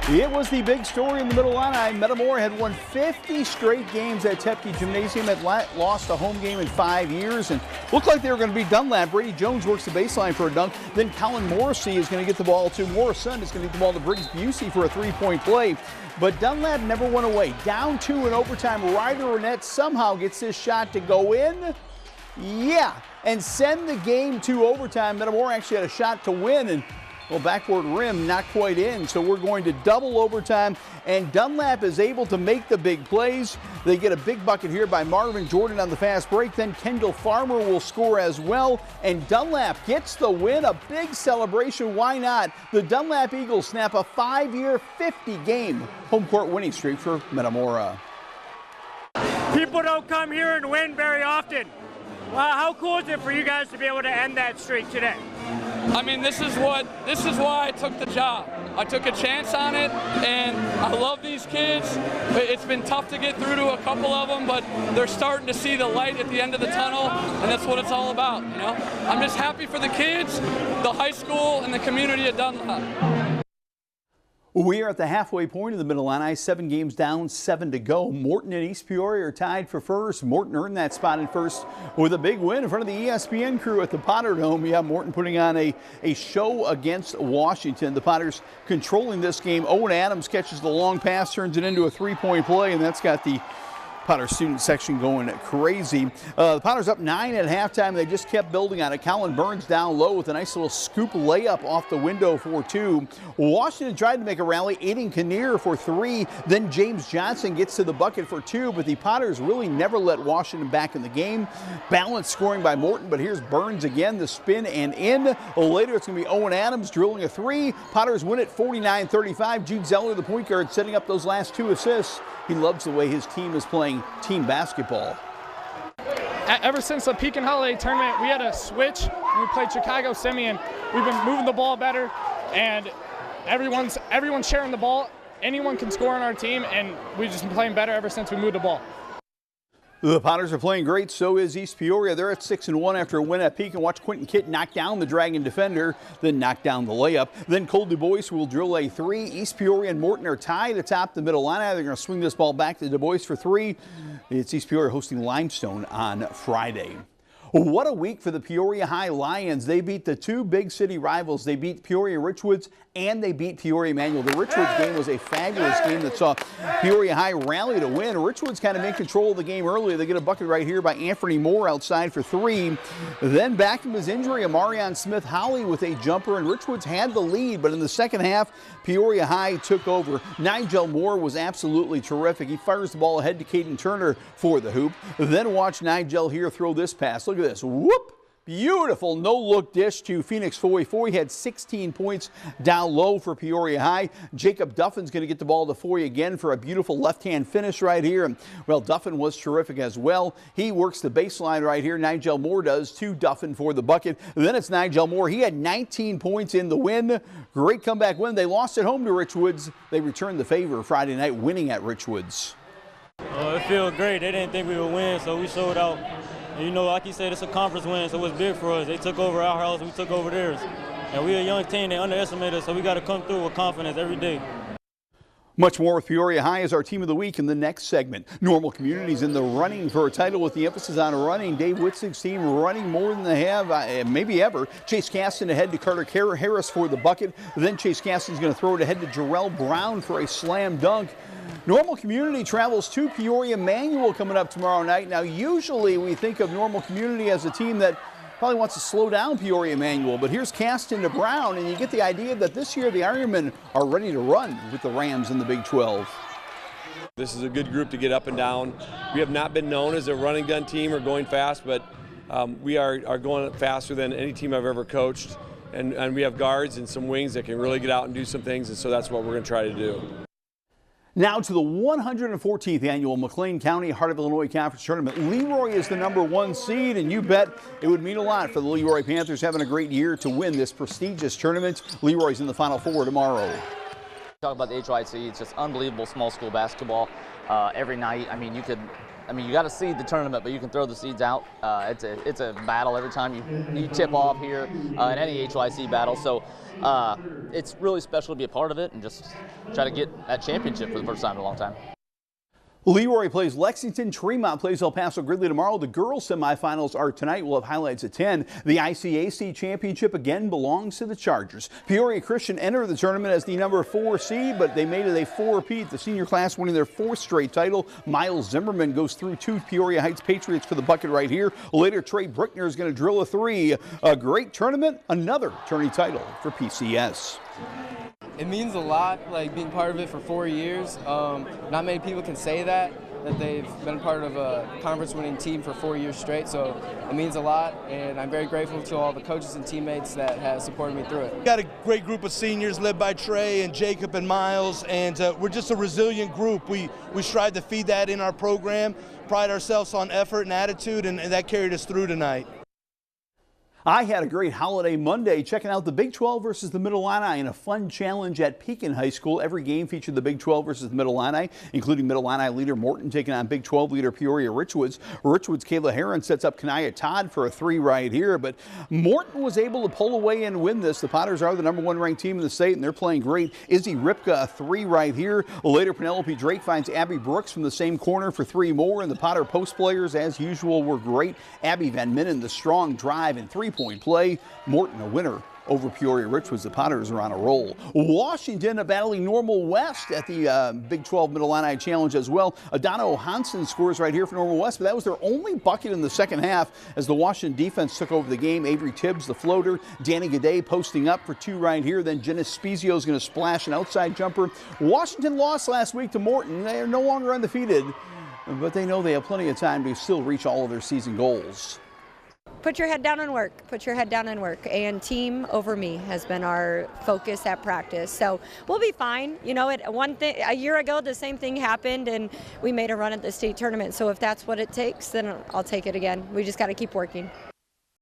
It was the big story in the Middle Illini. Metamora had won 50 straight games at Tepke Gymnasium, had lost a home game in 5 years, and looked like they were going to beat Dunlap. Brady Jones works the baseline for a dunk. Then Colin Morrissey is going to get the ball to Morrison. Is going to get the ball to Briggs Busey for a three-point play. But Dunlap never went away. Down 2 in overtime. Ryder Arnett somehow gets this shot to go in. Yeah, and send the game to overtime. Metamora actually had a shot to win, and well, backboard rim not quite in, so we're going to double overtime, and Dunlap is able to make the big plays. They get a big bucket here by Marvin Jordan on the fast break. Then Kendall Farmer will score as well, and Dunlap gets the win. A big celebration. Why not? The Dunlap Eagles snap a 5-year, 50-game home court winning streak for Metamora. People don't come here and win very often. Wow, how cool is it for you guys to be able to end that streak today? I mean, this is why I took the job. I took a chance on it, and I love these kids. It's been tough to get through to a couple of them, but they're starting to see the light at the end of the tunnel, and that's what it's all about, you know? I'm just happy for the kids, the high school, and the community of Dunlap. We are at the halfway point of the Middle Illini. 7 games down, 7 to go. Morton and East Peoria are tied for first. Morton earned that spot in first with a big win in front of the ESPN crew at the Potter Dome. Yeah, Morton putting on a show against Washington. The Potters controlling this game. Owen Adams catches the long pass, turns it into a three-point play, and that's got the Potter student section going crazy. The Potters up 9 at halftime. They just kept building on it. Colin Burns down low with a nice little scoop layup off the window for 2. Washington tried to make a rally. Aiden Kinnear for 3. Then James Johnson gets to the bucket for 2. But the Potters really never let Washington back in the game. Balanced scoring by Morton. But here's Burns again. The spin and in. Later it's going to be Owen Adams drilling a 3. Potters win it 49-35. Jude Zeller, the point guard, setting up those last 2 assists. He loves the way his team is playing team basketball. Ever since the Pekin Holiday Tournament, we had a switch when we played Chicago Semi, and we've been moving the ball better, and everyone's sharing the ball. Anyone can score on our team, and we've just been playing better ever since we moved the ball. The Potters are playing great, so is East Peoria. They're at 6-1 after a win at Pekin. Watch Quentin Kitt knock down the Dragon defender, then knock down the layup. Then Cole Du Bois will drill a 3. East Peoria and Morton are tied atop the Middle Illini. They're going to swing this ball back to Du Bois for 3. It's East Peoria hosting Limestone on Friday. What a week for the Peoria High Lions. They beat the 2 big city rivals. They beat Peoria Richwoods and they beat Peoria Emmanuel. The Richwoods game was a fabulous game that saw Peoria High rally to win. Richwoods kind of in control of the game earlier. They get a bucket right here by Anthony Moore outside for 3. Then back from his injury, Amarion Smith-Holly with a jumper, and Richwoods had the lead, but in the second half, Peoria High took over. Nigel Moore was absolutely terrific. He fires the ball ahead to Caden Turner for the hoop. Then watch Nigel here throw this pass. Look at this. Whoop! Beautiful no-look dish to Phoenix Foy. Foy had 16 points down low for Peoria High. Jacob Duffin's going to get the ball to Foy again for a beautiful left-hand finish right here. And, well, Duffin was terrific as well. He works the baseline right here. Nigel Moore does to Duffin for the bucket. Then it's Nigel Moore. He had 19 points in the win. Great comeback win. They lost at home to Richwoods. They returned the favor Friday night, winning at Richwoods. It feels great. They didn't think we would win, so we showed out. And, you know, like you said, it's a conference win, so it's big for us. They took over our house, we took over theirs. And we're a young team. They underestimate us, so we got to come through with confidence every day. Much more with Peoria High as our team of the week in the next segment. Normal Communities in the running for a title with the emphasis on running. Dave Witzig's team running more than they have maybe ever. Chase Caston ahead to Carter Harris for the bucket. Then Chase Caston's going to throw it ahead to Jarrell Brown for a slam dunk. Normal Community travels to Peoria Emmanuel coming up tomorrow night. Now, usually we think of Normal Community as a team that probably wants to slow down Peoria Emmanuel, but here's Caston to Brown, and you get the idea that this year the Ironmen are ready to run with the Rams in the Big 12. This is a good group to get up and down. We have not been known as a running gun team or going fast, but we are going faster than any team I've ever coached, and we have guards and some wings that can really get out and do some things, and so that's what we're going to try to do. Now to the 114th annual McLean County Heart of Illinois Conference Tournament. Leroy is the #1 seed, and you bet it would mean a lot for the Leroy Panthers having a great year to win this prestigious tournament. Leroy's in the Final Four tomorrow. Talk about the HYC, it's just unbelievable small school basketball every night. I mean, you could I mean, you got to seed the tournament, but you can throw the seeds out. It's a battle every time you tip off here in any HYC battle. So it's really special to be a part of it and just try to get that championship for the first time in a long time. Leroy plays Lexington. Tremont plays El Paso Gridley tomorrow. The girls semifinals are tonight. We'll have highlights at 10. The ICAC championship again belongs to the Chargers. Peoria Christian entered the tournament as the number 4 seed, but they made it a 4-peat. The senior class winning their 4th straight title. Miles Zimmerman goes through 2 Peoria Heights Patriots for the bucket right here. Later, Trey Brickner is going to drill a 3. A great tournament. Another tourney title for PCS. It means a lot, like being part of it for 4 years. Not many people can say that they've been part of a conference-winning team for 4 years straight. So it means a lot, and I'm very grateful to all the coaches and teammates that have supported me through it. We got a great group of seniors led by Trey and Jacob and Miles, and we're just a resilient group. We strive to feed that in our program, pride ourselves on effort and attitude, and that carried us through tonight. I had a great holiday Monday checking out the Big 12 versus the Middle Illini in a fun challenge at Pekin High School. Every game featured the Big 12 versus the Middle Illini, including Middle Illini leader Morton taking on Big 12 leader Peoria Richwoods. Richwoods' Kayla Heron sets up Kanaya Todd for a 3 right here, but Morton was able to pull away and win this. The Potters are the number 1 ranked team in the state, and they're playing great. Izzy Ripka a 3 right here. Later, Penelope Drake finds Abby Brooks from the same corner for 3 more, and the Potter post players, as usual, were great. Abby Van Minnen, the strong drive and 3-point play. Morton a winner over Peoria Richwoods. The Potters are on a roll. Washington battling Normal West at the Big 12 Middle Illini Challenge as well. Adana Hansen scores right here for Normal West, but that was their only bucket in the second half as the Washington defense took over the game. Avery Tibbs, the floater. Danny Gaudet posting up for 2 right here. Then Jenna Spezio is going to splash an outside jumper. Washington lost last week to Morton. They are no longer undefeated, but they know they have plenty of time to still reach all of their season goals. Put your head down and work. Put your head down and work. And team over me has been our focus at practice. So we'll be fine. You know, a year ago, the same thing happened, and we made a run at the state tournament. So if that's what it takes, then I'll take it again. We just got to keep working.